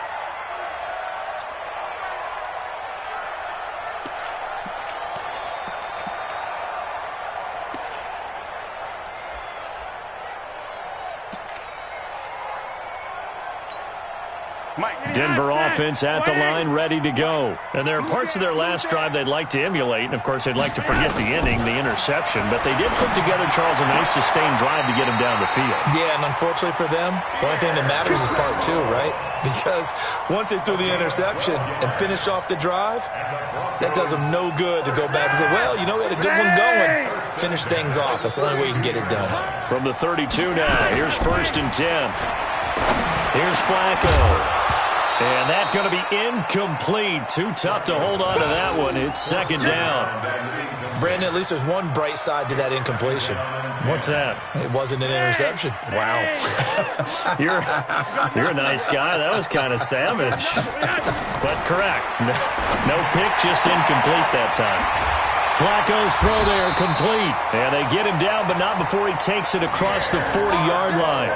Denver offense at the line, ready to go. And there are parts of their last drive they'd like to emulate. And, of course, they'd like to forget the inning, the interception. But they did put together, Charles, a nice sustained drive to get him down the field. Yeah, and unfortunately for them, the only thing that matters is part 2, right? Because once they threw the interception and finished off the drive, that does them no good to go back and say, well, you know, we had a good one going. Finish things off. That's the only way you can get it done. From the 32 now, here's 1st and 10. Here's Flacco. And that's going to be incomplete. Too tough to hold on to that one. It's 2nd down. Brandon, at least there's one bright side to that incompletion. What's that? It wasn't an interception. Wow. You're a nice guy. That was kind of savage. But correct. No pick, just incomplete that time. Flacco's throw there, complete. And they get him down, but not before he takes it across the 40-yard line.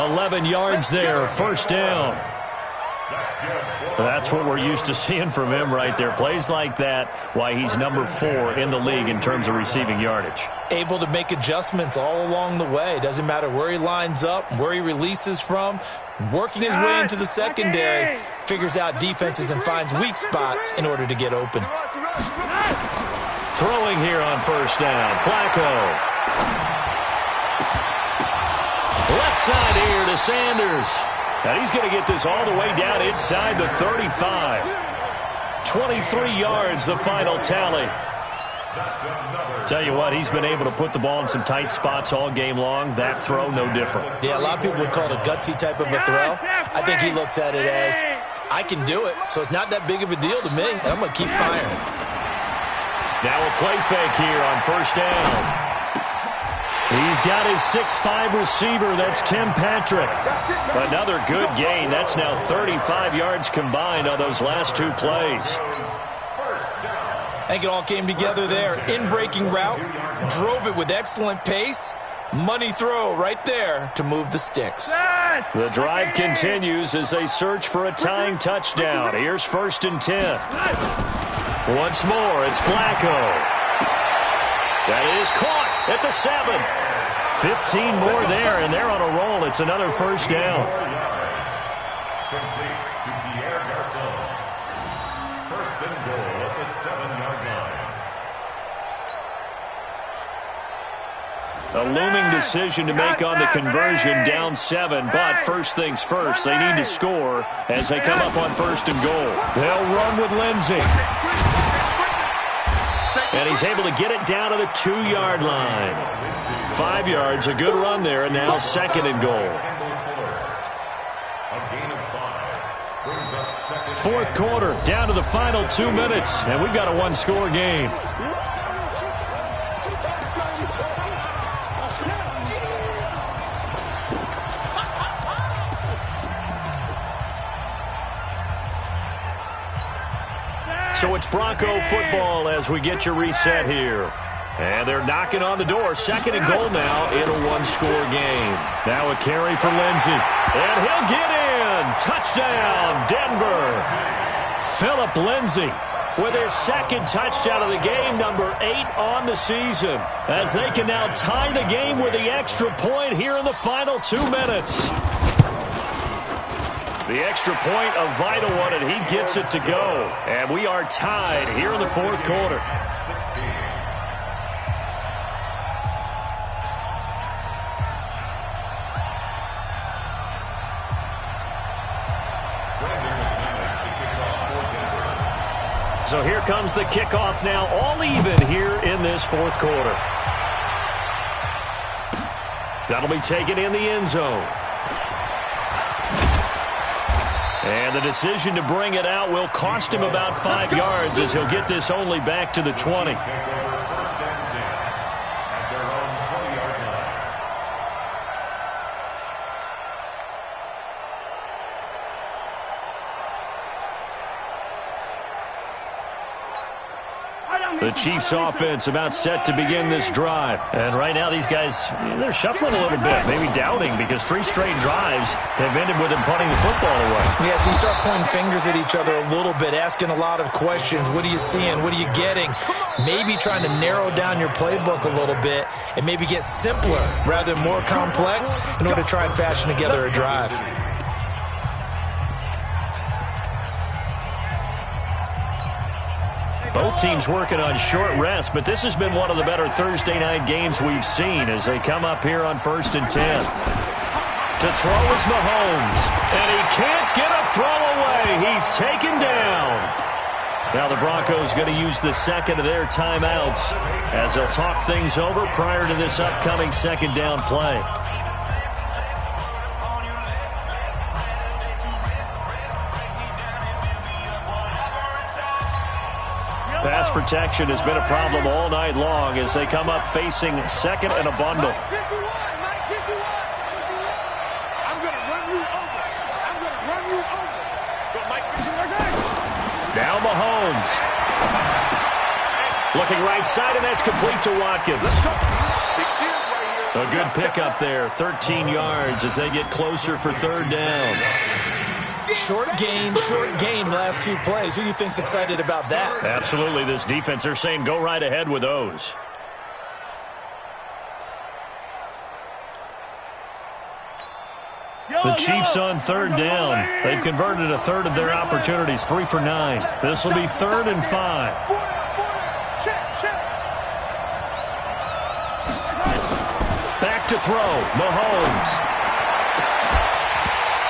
11 yards there, 1st down. That's what we're used to seeing from him right there. Plays like that, why he's number 4 in the league in terms of receiving yardage. Able to make adjustments all along the way. Doesn't matter where he lines up, where he releases from. Working his way into the secondary. Figures out defenses and finds weak spots in order to get open. Throwing here on 1st down. Flacco. Left side here to Sanders. And he's going to get this all the way down inside the 35. 23 yards, the final tally. Tell you what, he's been able to put the ball in some tight spots all game long. That throw, no different. Yeah, a lot of people would call it a gutsy type of a throw. I think he looks at it as, I can do it, so it's not that big of a deal to me. I'm going to keep firing. Now a play fake here on 1st down. He's got his 6'5 receiver. That's Tim Patrick. Another good gain. That's now 35 yards combined on those last 2 plays. I think it all came together there. In-breaking route. Drove it with excellent pace. Money throw right there to move the sticks. The drive continues as they search for a tying touchdown. Here's 1st and 10. Once more, it's Flacco. That is caught at the 7. 15 more there, and they're on a roll. It's another 1st down. Complete to Pierre Garçon. 1st and goal at the 7-yard line. A looming decision to make on the conversion, down 7, but first things first, they need to score as they come up on 1st and goal. They'll run with Lindsey. And he's able to get it down to the 2-yard line. 5 yards, a good run there, and now 2nd and goal. A gain of 5 brings up 2nd. 4th quarter, down to the final 2 minutes, and we've got a one-score game. So it's Bronco football as we get your reset here. And they're knocking on the door. 2nd and goal now in a one-score game. Now a carry for Lindsey. And he'll get in. Touchdown, Denver. Phillip Lindsey with his 2nd touchdown of the game, number 8 on the season. As they can now tie the game with the extra point here in the final 2 minutes. The extra point, a vital one, and he gets it to go. And we are tied here in the 4th quarter. So here comes the kickoff now, all even here in this 4th quarter. That'll be taken in the end zone. And the decision to bring it out will cost him about 5 yards as he'll get this only back to the 20. The Chiefs offense about set to begin this drive. And right now these guys, they're shuffling a little bit, maybe doubting, because 3 straight drives have ended with them punting the football away. Yeah, so you start pointing fingers at each other a little bit, asking a lot of questions. What are you seeing? What are you getting? Maybe trying to narrow down your playbook a little bit and maybe get simpler rather than more complex in order to try and fashion together a drive. Both teams working on short rest, but this has been one of the better Thursday night games we've seen as they come up here on 1st and 10. To throw is Mahomes, and he can't get a throw away. He's taken down. Now the Broncos going to use the 2nd of their timeouts as they'll talk things over prior to this upcoming 2nd down play. Pass protection has been a problem all night long as they come up facing 2nd and a bundle. I'm going to run you over. I'm going to run you over. Go, Mike. Now Mahomes. Looking right side, and that's complete to Watkins. A good pickup there, 13 yards as they get closer for 3rd down. Short gain, last 2 plays. Who do you think's excited about that? Absolutely. This defense, they're saying go right ahead with those. The Chiefs on 3rd down. They've converted a 1/3 of their opportunities, 3 for 9. This will be 3rd and 5. Back to throw, Mahomes.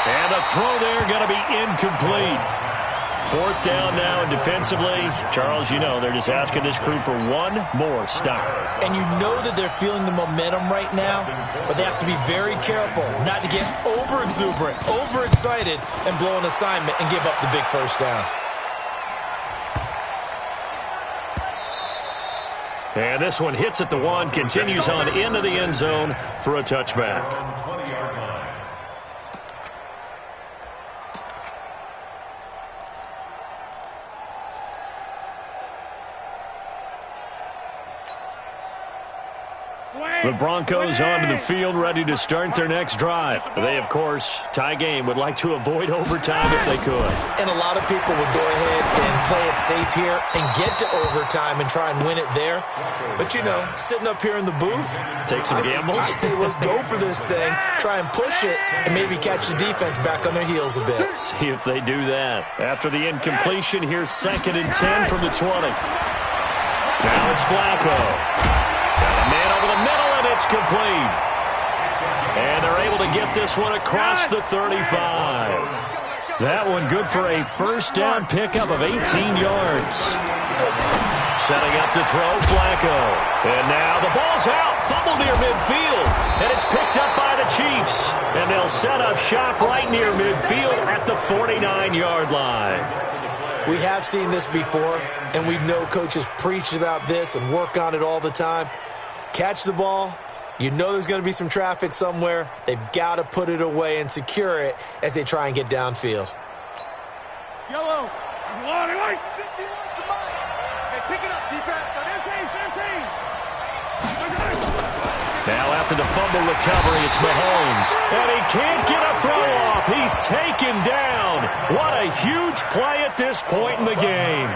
And the throw there going to be incomplete. 4th down now, and defensively, Charles, you know, they're just asking this crew for one more stop. And you know that they're feeling the momentum right now, but they have to be very careful not to get over-exuberant, overexcited, and blow an assignment and give up the big 1st down. And this one hits at the 1, continues on into the end zone for a touchback. The Broncos onto the field, ready to start their next drive. They, of course, tie game, would like to avoid overtime if they could. And a lot of people would go ahead and play it safe here and get to overtime and try and win it there. But, you know, sitting up here in the booth, take some gambles. I say let's go for this thing, try and push it, and maybe catch the defense back on their heels a bit. See if they do that. After the incompletion, here's 2nd and 10 from the 20. Now it's Flacco. Got a man over the middle, and it's complete. And they're able to get this one across the 35. That one good for a first down pickup of 18 yards. Setting up to throw, Flacco. And now the ball's out. Fumble near midfield. And it's picked up by the Chiefs. And they'll set up shop right near midfield at the 49-yard line. We have seen this before, and we know coaches preach about this and work on it all the time. Catch the ball. You know there's going to be some traffic somewhere. They've got to put it away and secure it as they try and get downfield. Yellow. Hey, pick it up, defense. 15. Now after the fumble recovery, it's Mahomes. And he can't get a throw off. He's taken down. What a huge play at this point in the game.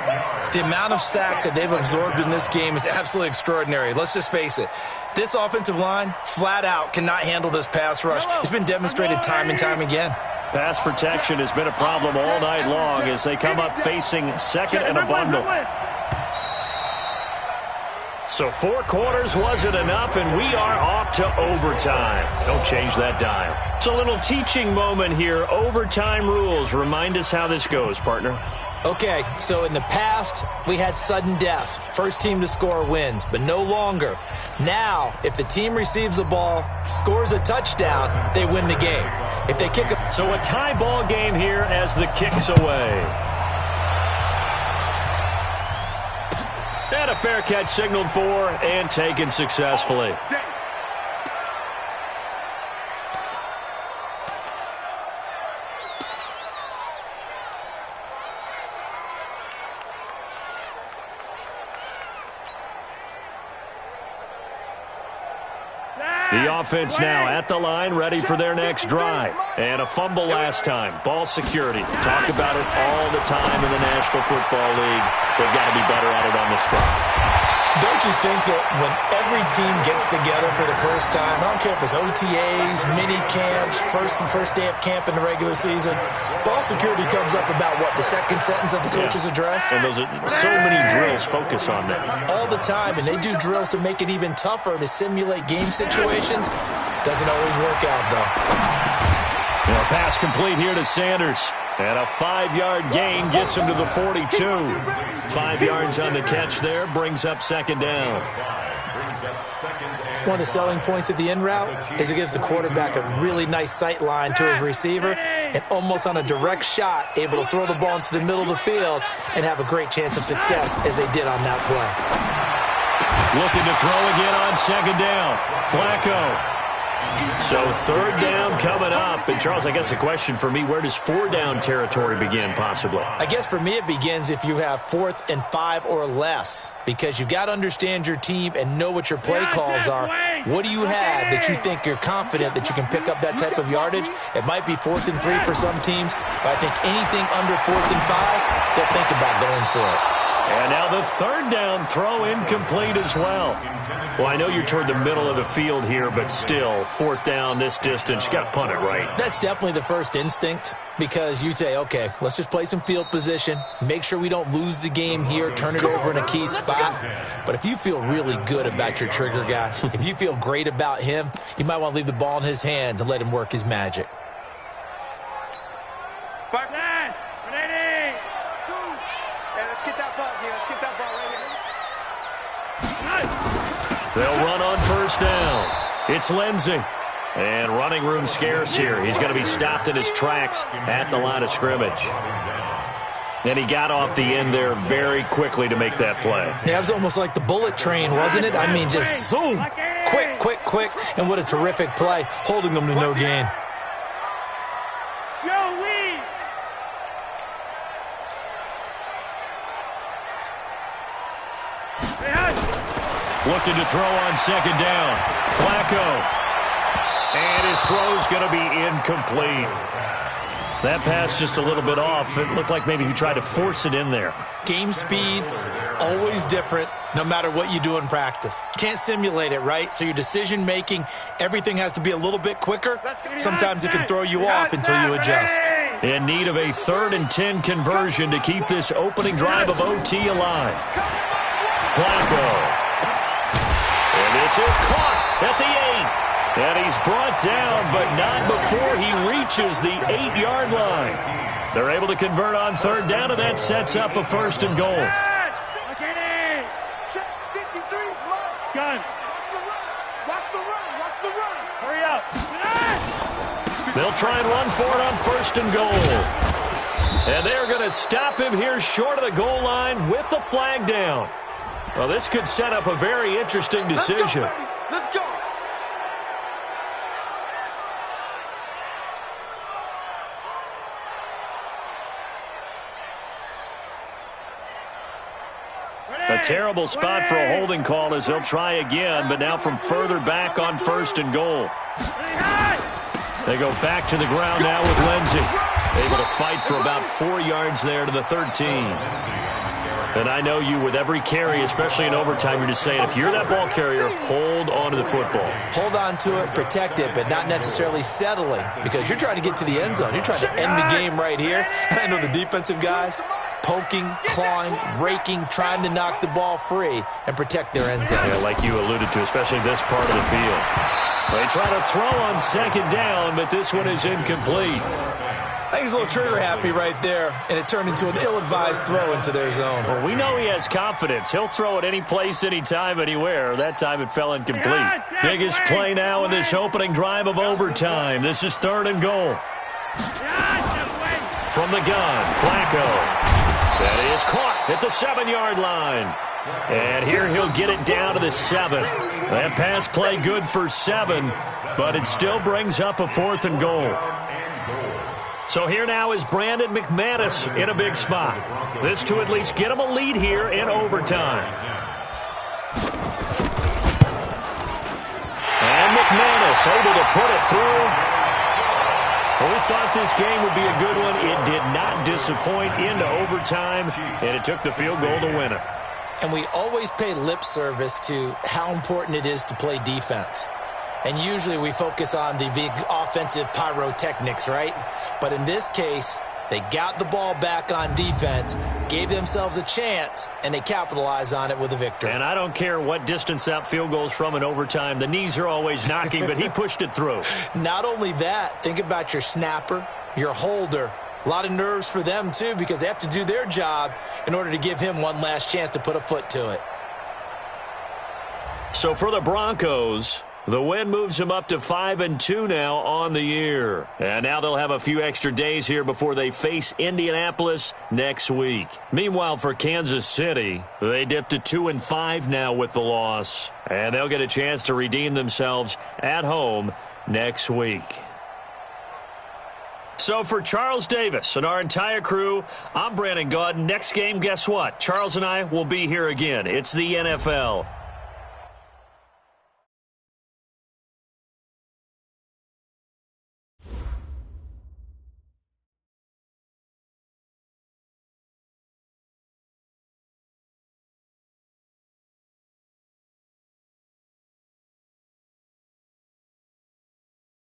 The amount of sacks that they've absorbed in this game is absolutely extraordinary. Let's just face it. This offensive line, flat out, cannot handle this pass rush. It's been demonstrated time and time again. Pass protection has been a problem all night long as they come up facing 2nd and a bundle. So 4 quarters wasn't enough, and we are off to overtime. Don't change that dime. It's a little teaching moment here. Overtime rules. Remind us how this goes, partner. Okay, so in the past, we had sudden death. First team to score wins, but no longer. Now, if the team receives the ball, scores a touchdown, they win the game. If they kick a... So a tie ball game here as the kick's away. And a fair catch signaled for and taken successfully. The offense now at the line, ready for their next drive. And a fumble last time. Ball security. Talk about it all the time in the National Football League. They've got to be better at it on this drive. Don't you think that when every team gets together for the first time, I don't care if it's OTAs, mini camps, first day of camp in the regular season, ball security comes up about what, the second sentence of the coach's address? And those are so many drills focus on that. All the time, and they do drills to make it even tougher to simulate game situations. Doesn't always work out, though. A pass complete here to Sanders. And a 5-yard gain gets him to the 42. 5 yards on the catch there, brings up 2nd down. One of the selling points of the in route is it gives the quarterback a really nice sight line to his receiver and almost on a direct shot able to throw the ball into the middle of the field and have a great chance of success as they did on that play. Looking to throw again on 2nd down. Flacco. So 3rd down coming up. And, Charles, I guess the question for me, where does 4-down territory begin possibly? I guess for me it begins if you have 4th and 5 or less because you've got to understand your team and know what your play calls are. What do you have that you think you're confident that you can pick up that type of yardage? It might be 4th and 3 for some teams, but I think anything under 4th and 5, they'll think about going for it. And now the 3rd down throw incomplete as well. Well, I know you're toward the middle of the field here, but still, 4th down this distance, you got to punt it, right? That's definitely the first instinct because you say, okay, let's just play some field position, make sure we don't lose the game here, turn it over in a key spot. But if you feel really good about your trigger guy, if you feel great about him, you might want to leave the ball in his hands and let him work his magic. They'll run on 1st down. It's Lindsey. And running room scarce here. He's going to be stopped in his tracks at the line of scrimmage. And he got off the end there very quickly to make that play. Yeah, it was almost like the bullet train, wasn't it? I mean, just zoom. Quick. And what a terrific play, holding them to no gain. looking to throw on second down. Flacco. And his throw's going to be incomplete. That pass just a little bit off. It looked like maybe he tried to force it in there. Game speed, always different, no matter what you do in practice. Can't simulate it, right? So your decision-making, everything has to be a little bit quicker. Sometimes it can throw you off until you adjust. In need of a 3rd and 10 conversion to keep this opening drive of OT alive. Flacco. And this is caught at the 8. And he's brought down, but not before he reaches the 8-yard line. They're able to convert on 3rd down, and that sets up a 1st and goal. Gun. Watch the run. Hurry up. They'll try and run for it on 1st and goal. And they're going to stop him here short of the goal line with the flag down. Well, this could set up a very interesting decision. Let's go. A terrible spot for a holding call as they'll try again, but now from further back on 1st and goal. They go back to the ground now with Lindsey. Able to fight for about 4 yards there to the 13. And I know you, with every carry, especially in overtime, you're just saying, if you're that ball carrier, hold on to the football. Hold on to it, protect it, but not necessarily settling, because you're trying to get to the end zone. You're trying to end the game right here. And I know the defensive guys, poking, clawing, raking, trying to knock the ball free and protect their end zone. Yeah, like you alluded to, especially this part of the field. They try to throw on second down, but this one is incomplete. I think he's a little trigger happy right there, and it turned into an ill-advised throw into their zone. Well, we know he has confidence. He'll throw it any place, anytime, anywhere. That time it fell incomplete. Biggest play now in this opening drive of overtime. This is 3rd and goal. From the gun, Flacco. That is caught at the 7-yard line. And here he'll get it down to the 7. That pass play good for 7, but it still brings up a 4th and goal. So here now is Brandon McManus in a big spot. This to at least get him a lead here in overtime. And McManus able to put it through. Well, we thought this game would be a good one. It did not disappoint into overtime, and it took the field goal to win it. And we always pay lip service to how important it is to play defense. And usually we focus on the big offensive pyrotechnics, right? But in this case, they got the ball back on defense, gave themselves a chance, and they capitalized on it with a victory. And I don't care what distance that field goes from in overtime. The knees are always knocking, but he pushed it through. Not only that, think about your snapper, your holder. A lot of nerves for them, too, because they have to do their job in order to give him one last chance to put a foot to it. So for the Broncos, the win moves them up to 5-2 now on the year. And now they'll have a few extra days here before they face Indianapolis next week. Meanwhile, for Kansas City, they dipped to 2-5 now with the loss. And they'll get a chance to redeem themselves at home next week. So for Charles Davis and our entire crew, I'm Brandon Gaudin. Next game, guess what? Charles and I will be here again. It's the NFL.